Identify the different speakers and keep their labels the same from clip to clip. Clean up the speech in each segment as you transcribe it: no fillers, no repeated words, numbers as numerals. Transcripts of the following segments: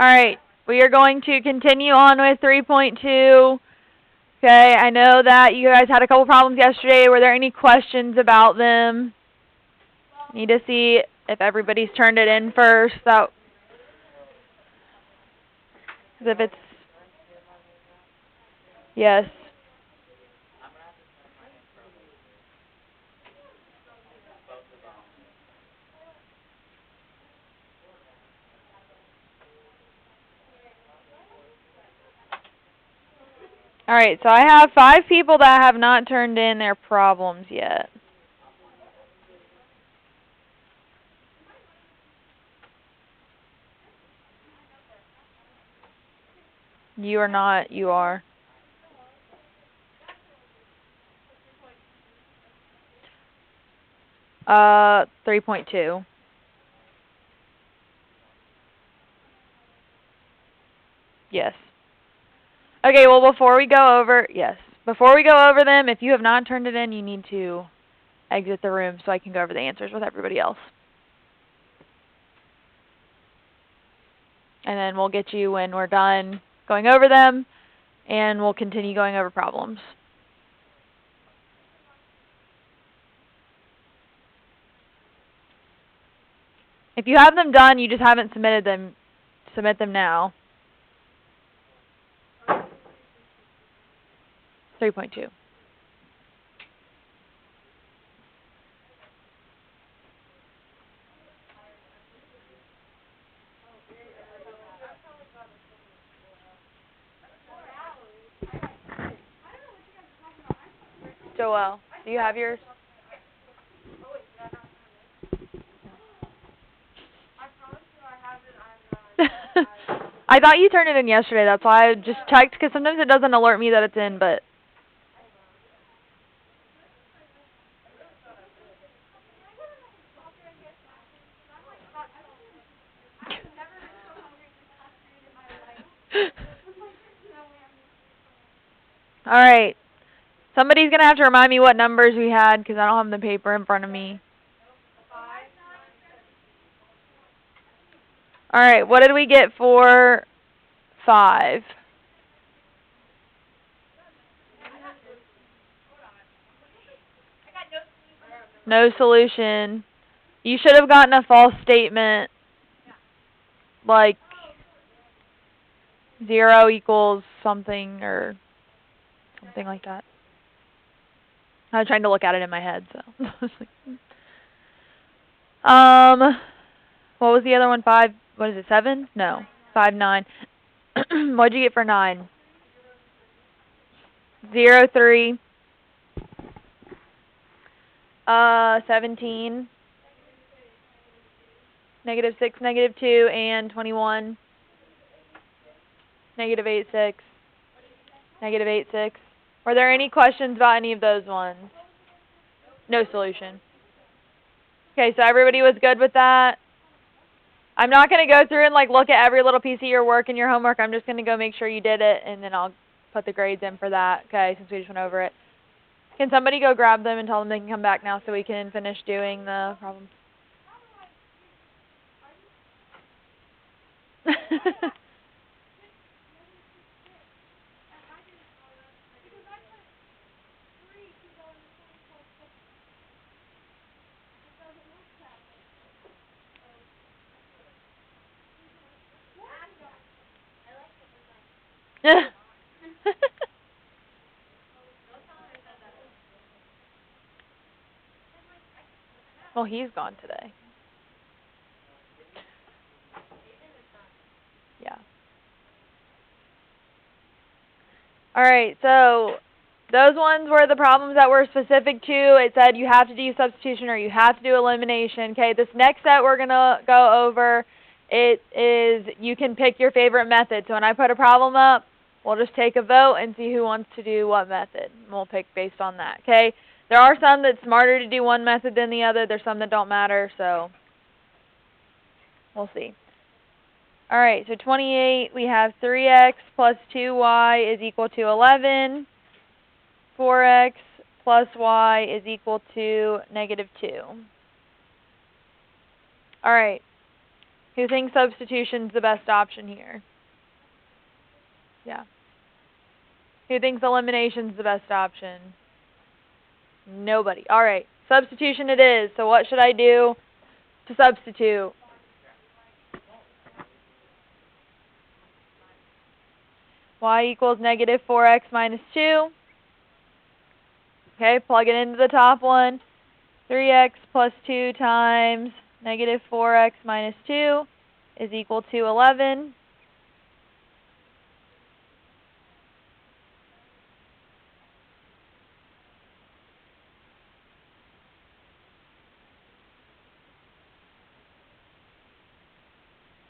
Speaker 1: Alright, we are going to continue on with 3.2. Okay, I know that you guys had a couple problems yesterday. Were there any questions about them? Need to see if everybody's turned it in first. If it's yes. Alright, so I have 5 people that have not turned in their problems yet. You are not, you are. Uh, 3.2. Yes. Okay, well before we go over them, if you have not turned it in, you need to exit the room so I can go over the answers with everybody else. And then we'll get you when we're done going over them, and we'll continue going over problems. If you have them done, you just haven't submitted them, submit them now. 3.2. Joelle, do you have yours? I thought you turned it in yesterday. That's why I just checked, because sometimes it doesn't alert me that it's in, but... Alright. Somebody's going to have to remind me what numbers we had, because I don't have the paper in front of me. Alright, what did we get for 5? No solution. You should have gotten a false statement, like 0 equals something, or something like that. I was trying to look at it in my head, so. What was the other one? 5, what is it, 7? No, 5, 9. What'd you get for 9? 0, 3. 17. Negative 6, negative 2, and 21. Negative 8, 6. Negative 8, 6. Were there any questions about any of those ones? No solution. Okay, so everybody was good with that? I'm not going to go through and look at every little piece of your work and your homework. I'm just going to go make sure you did it, and then I'll put the grades in for that, okay, since we just went over it. Can somebody go grab them and tell them they can come back now so we can finish doing the problems? Well, he's gone today. Yeah. Alright, so those ones were the problems that were specific to. It said you have to do substitution or you have to do elimination. Okay, this next set we're going to go over, it is you can pick your favorite method. So when I put a problem up, we'll just take a vote and see who wants to do what method. And we'll pick based on that, okay? There are some that's smarter to do one method than the other. There's some that don't matter, so we'll see. Alright, so 28, we have 3x plus 2y is equal to 11. 4x plus y is equal to negative 2. Alright, Who thinks substitution's the best option here? Yeah. Who thinks elimination's the best option? Nobody. All right. Substitution it is. So what should I do to substitute? Y equals negative 4x minus 2. Okay, plug it into the top one. 3x plus 2 times negative 4x minus 2 is equal to 11.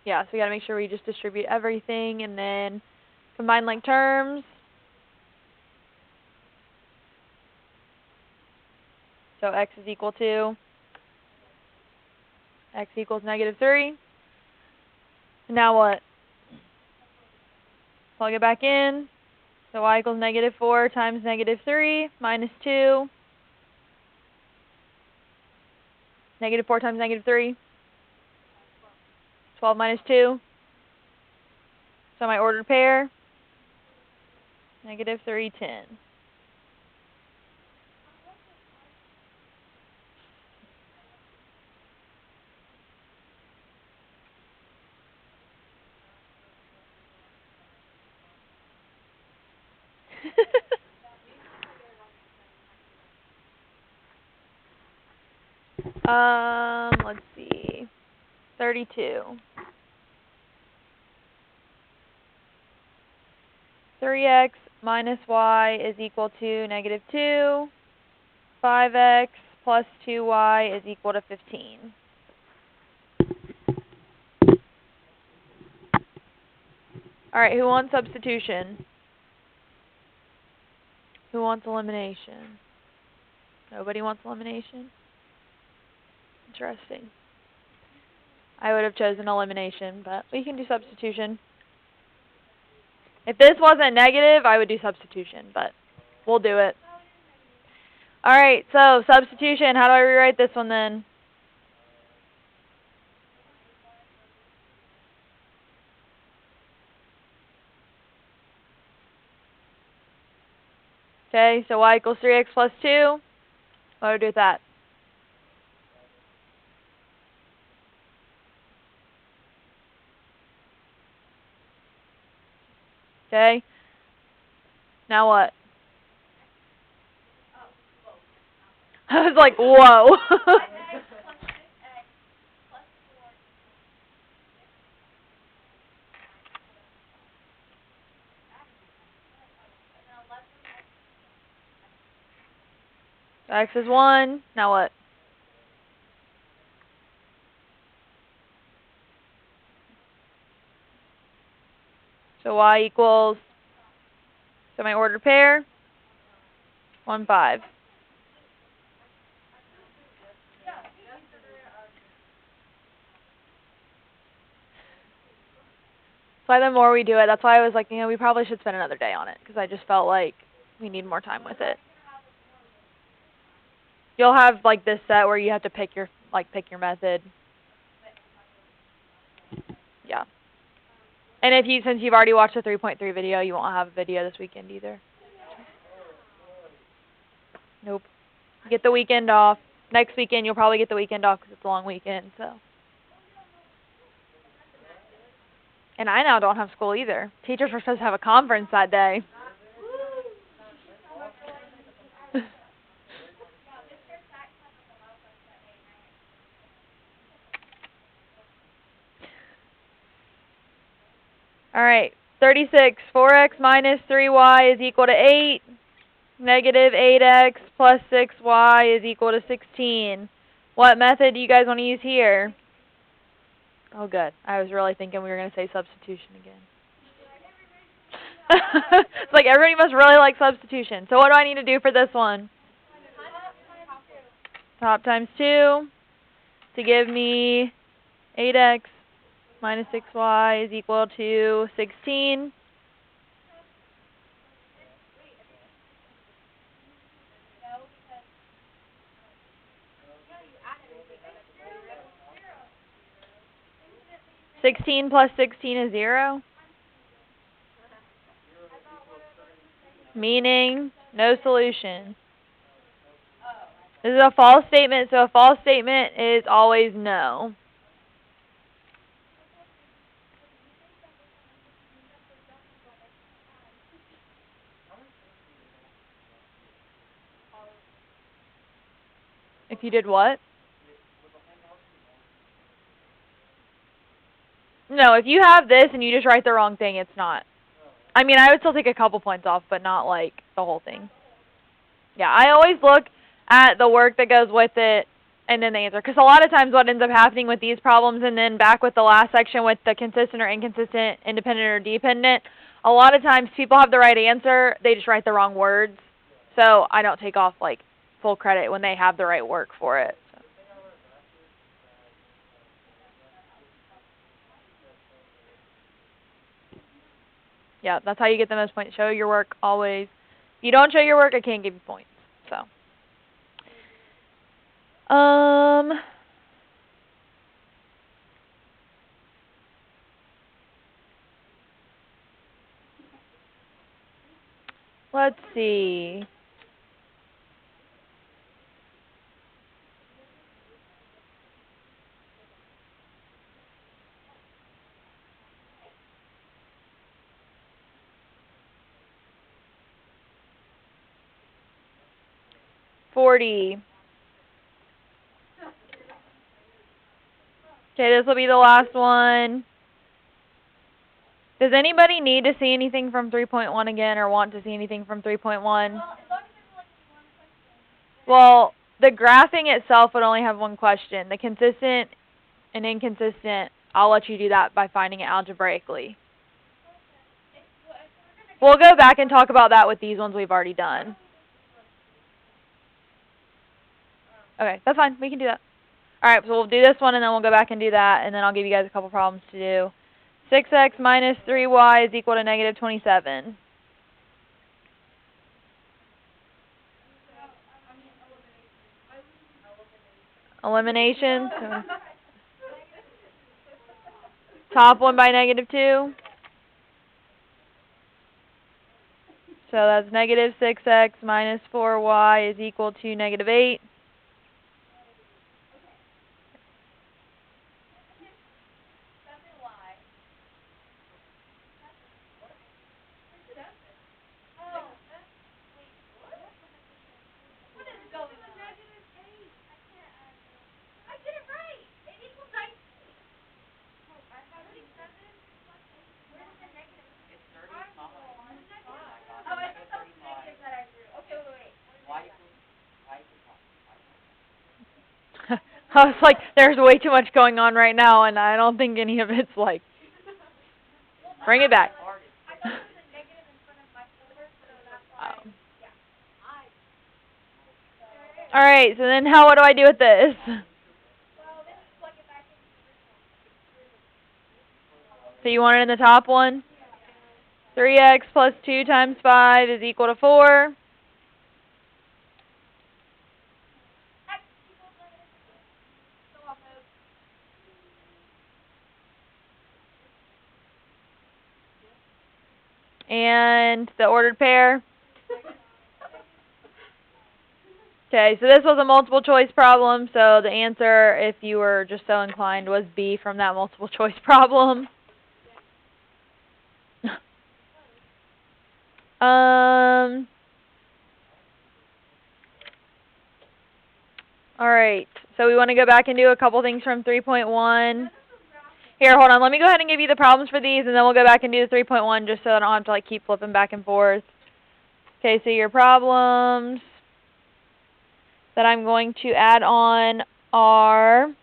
Speaker 1: Yeah, so we got to make sure we just distribute everything and then combine like terms. So x is equal to x equals negative 3. And now what? Plug it back in. So y equals negative 4 times negative 3 minus 2. Negative 4 times negative 3. 12 minus 2. So my ordered pair, negative 3, 10. Let's see. 32. 3x minus y is equal to negative 2. 5x plus 2y is equal to 15. All right, who wants substitution? Who wants elimination? Nobody wants elimination? Interesting. I would have chosen elimination, but we can do substitution. If this wasn't negative, I would do substitution, but we'll do it. All right, so substitution. How do I rewrite this one then? Okay, so y equals 3x plus 2. What do I do with that? Okay. Now what? I was like, whoa. So x is 1. Now what? So y equals, so my ordered pair, 1, 5. So the more we do it, that's why I was like, we probably should spend another day on it, because I just felt like we need more time with it. You'll have like this set where you have to pick your method. Yeah. And since you've already watched the 3.3 video, you won't have a video this weekend either. Nope. Get the weekend off. Next weekend you'll probably get the weekend off because it's a long weekend, so. And I now don't have school either. Teachers were supposed to have a conference that day. All right, 36. 4x minus 3y is equal to 8. Negative 8x plus 6y is equal to 16. What method do you guys want to use here? Oh, good. I was really thinking we were going to say substitution again. It's like everybody must really like substitution. So what do I need to do for this one? Top times 2 to give me 8x minus 6y is equal to 16. 16 plus 16 is 0? Meaning, no solution. This is a false statement, so a false statement is always no. If you did what? No, if you have this and you just write the wrong thing, it's not. I mean, I would still take a couple points off, but not like the whole thing. Yeah, I always look at the work that goes with it and then the answer. Because a lot of times what ends up happening with these problems, and then back with the last section with the consistent or inconsistent, independent or dependent, a lot of times people have the right answer, they just write the wrong words. So I don't take off like full credit when they have the right work for it. Yeah, that's how you get the most points. Show your work always. If you don't show your work, I can't give you points. So, let's see. $40. Okay, this will be the last one. Does anybody need to see anything from 3.1 again, or want to see anything from 3.1? Well, the graphing itself would only have one question. The consistent and inconsistent, I'll let you do that by finding it algebraically. We'll go back and talk about that with these ones we've already done. Okay, that's fine. We can do that. Alright, so we'll do this one, and then we'll go back and do that, and then I'll give you guys a couple problems to do. 6x minus 3y is equal to negative 27. Elimination. So top one by negative 2. So that's negative 6x minus 4y is equal to negative 8. I was like, there's way too much going on right now, and I don't think any of it's like, bring it back. Alright, so then what do I do with this? So you want it in the top one? 3x plus 2 times 5 is equal to 4. And the ordered pair. Okay, so this was a multiple choice problem, so the answer, if you were just so inclined, was B from that multiple choice problem. Alright, so we want to go back and do a couple things from 3.1. Here, hold on. Let me go ahead and give you the problems for these, and then we'll go back and do the 3.1 just so I don't have to like keep flipping back and forth. Okay, so your problems that I'm going to add on are,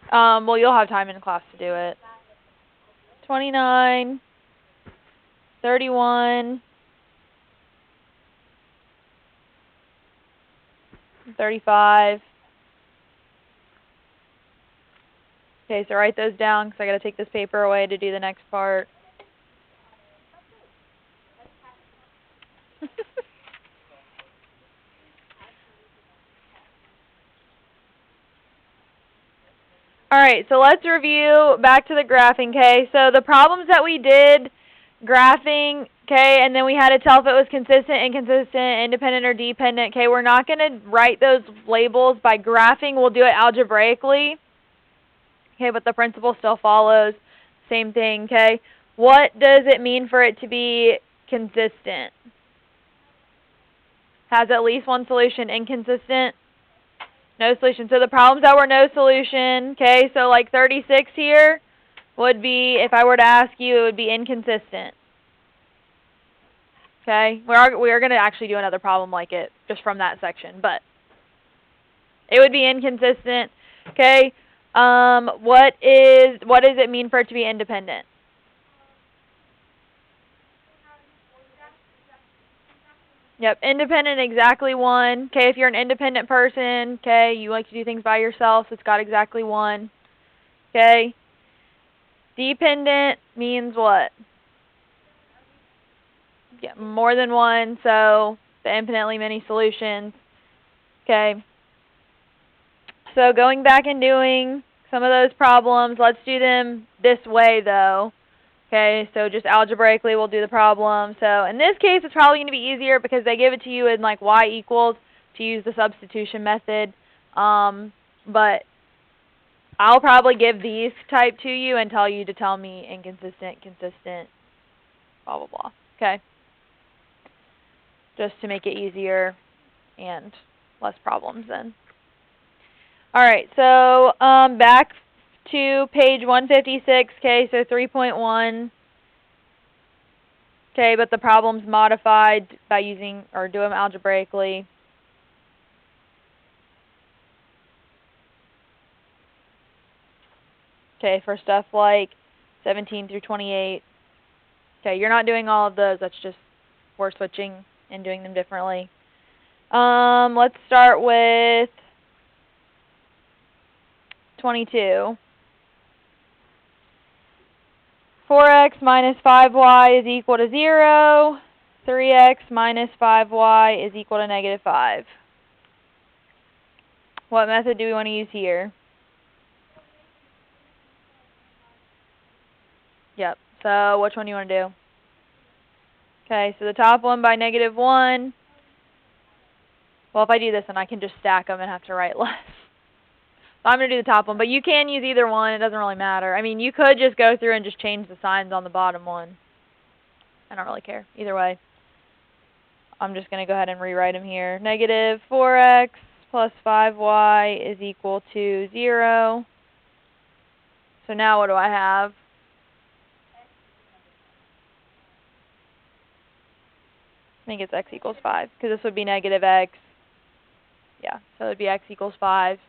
Speaker 1: well, you'll have time in class to do it. 29, 31, 35. Okay, so write those down because I got to take this paper away to do the next part. Alright, so let's review back to the graphing, okay? So the problems that we did, graphing, okay, and then we had to tell if it was consistent, inconsistent, independent, or dependent, okay? We're not going to write those labels by graphing. We'll do it algebraically, okay, but the principle still follows. Same thing, okay? What does it mean for it to be consistent? Has at least one solution. Inconsistent? No solution. So the problems that were no solution, okay, so like 36 here would be, if I were to ask you, it would be inconsistent. Okay? We are going to actually do another problem like it, just from that section, but it would be inconsistent. Okay? What does it mean for it to be independent? Yep, independent, exactly one. Okay, if you're an independent person, okay, you like to do things by yourself, so it's got exactly one. Okay? Dependent means what? Yeah, more than one, so the infinitely many solutions. Okay. So going back and doing some of those problems, let's do them this way though. Okay, so just algebraically we'll do the problem. So in this case it's probably going to be easier because they give it to you in like y equals to use the substitution method. But I'll probably give these type to you and tell you to tell me inconsistent, consistent, blah blah blah. Okay. Just to make it easier and less problems then. Alright, so back to page 156, okay, so 3.1. Okay, but the problem's modified by using, or do them algebraically. Okay, for stuff like 17 through 28. Okay, you're not doing all of those, that's just, we're switching and doing them differently. Let's start with 22. 4x minus 5y is equal to 0. 3x minus 5y is equal to negative 5. What method do we want to use here? Yep, so which one do you want to do? Okay, so the top one by negative 1. Well, if I do this, then I can just stack them and have to write less. So I'm going to do the top one, but you can use either one. It doesn't really matter. I mean, you could just go through and just change the signs on the bottom one. I don't really care. Either way. I'm just going to go ahead and rewrite them here. Negative 4x plus 5y is equal to 0. So now what do I have? I think it's x equals 5, because this would be negative x. Yeah, so it would be x equals 5.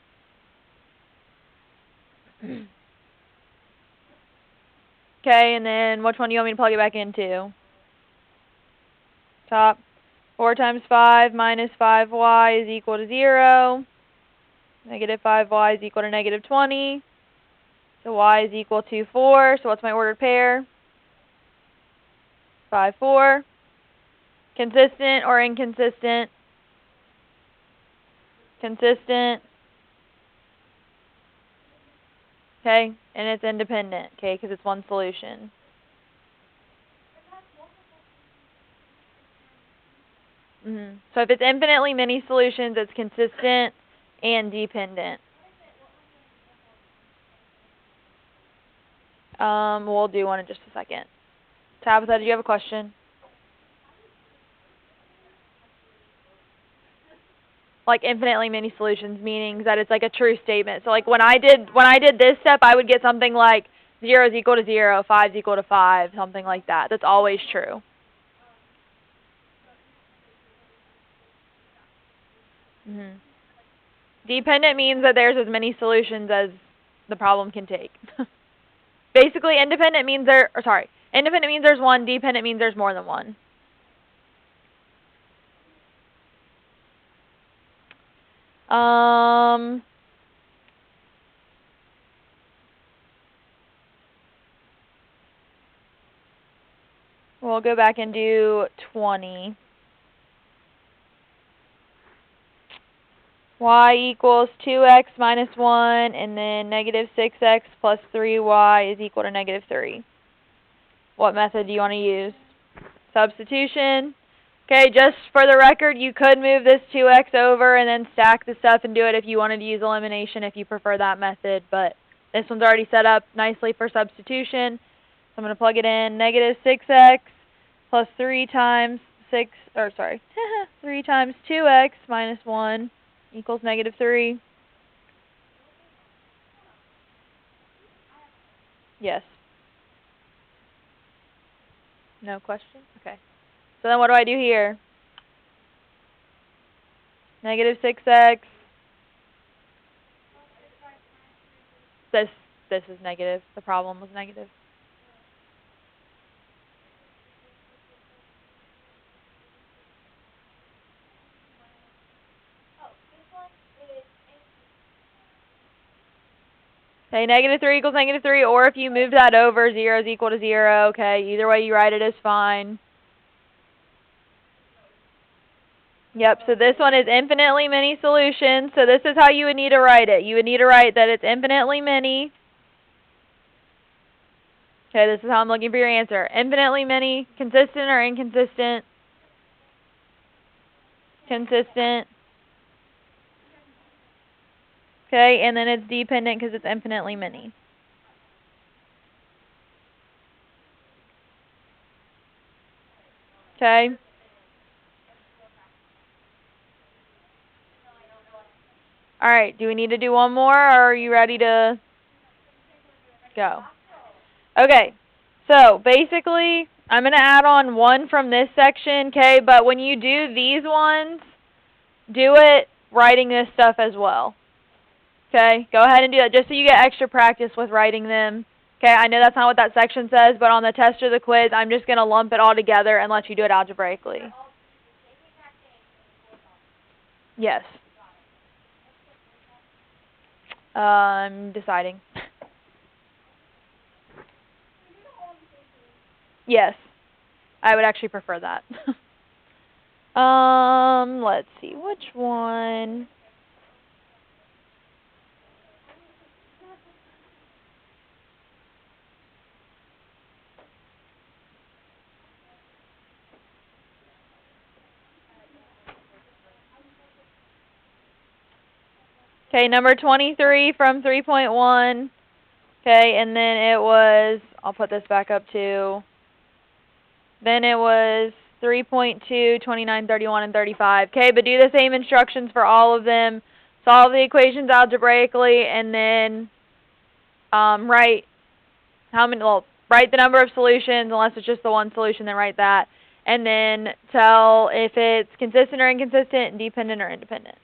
Speaker 1: Okay, and then which one do you want me to plug it back into? Top. 4 times 5 minus 5y is equal to 0. Negative 5y is equal to negative 20. So y is equal to 4. So what's my ordered pair? 5, 4. Consistent or inconsistent? Consistent. Okay, and it's independent, okay, because it's one solution. So if it's infinitely many solutions, it's consistent and dependent. We'll do one in just a second. Tabitha, do you have a question? Like infinitely many solutions, meaning that it's like a true statement. So like when I did this step, I would get something like 0 is equal to 0, 5 is equal to 5, something like that. That's always true. Dependent means that there's as many solutions as the problem can take. Basically, independent means independent means there's one, dependent means there's more than one. We'll go back and do 20. y equals 2x minus 1, and then negative 6x plus 3y is equal to negative 3. What method do you want to use? Substitution. Okay, just for the record, you could move this 2x over and then stack the stuff and do it if you wanted to use elimination if you prefer that method, but this one's already set up nicely for substitution. So I'm going to plug it in. Negative 6x plus 3 times 3 times 2x minus 1 equals negative 3. Yes. No question? Okay. So then what do I do here? Negative 6x. This is negative. The problem was negative. Okay, negative 3 equals negative 3, or if you move that over, 0 is equal to 0. Okay, either way you write it is fine. Yep, so this one is infinitely many solutions. So this is how you would need to write it. You would need to write that it's infinitely many. Okay, this is how I'm looking for your answer. Infinitely many, consistent or inconsistent? Consistent. Okay, and then it's dependent because it's infinitely many. Okay. Alright, do we need to do one more, or are you ready to go? Okay, so basically, I'm going to add on one from this section, okay, but when you do these ones, do it writing this stuff as well. Okay, go ahead and do that just so you get extra practice with writing them. Okay, I know that's not what that section says, but on the test or the quiz, I'm just going to lump it all together and let you do it algebraically. Yes. I'm deciding. Yes. I would actually prefer that. Let's see, which one? Okay, number 23 from 3.1. Okay, and then it was, I'll put this back up too. Then it was 3.2, 29, 31, and 35. Okay, but do the same instructions for all of them. Solve the equations algebraically, and then write write the number of solutions, unless it's just the one solution, then write that. And then tell if it's consistent or inconsistent, dependent or independent.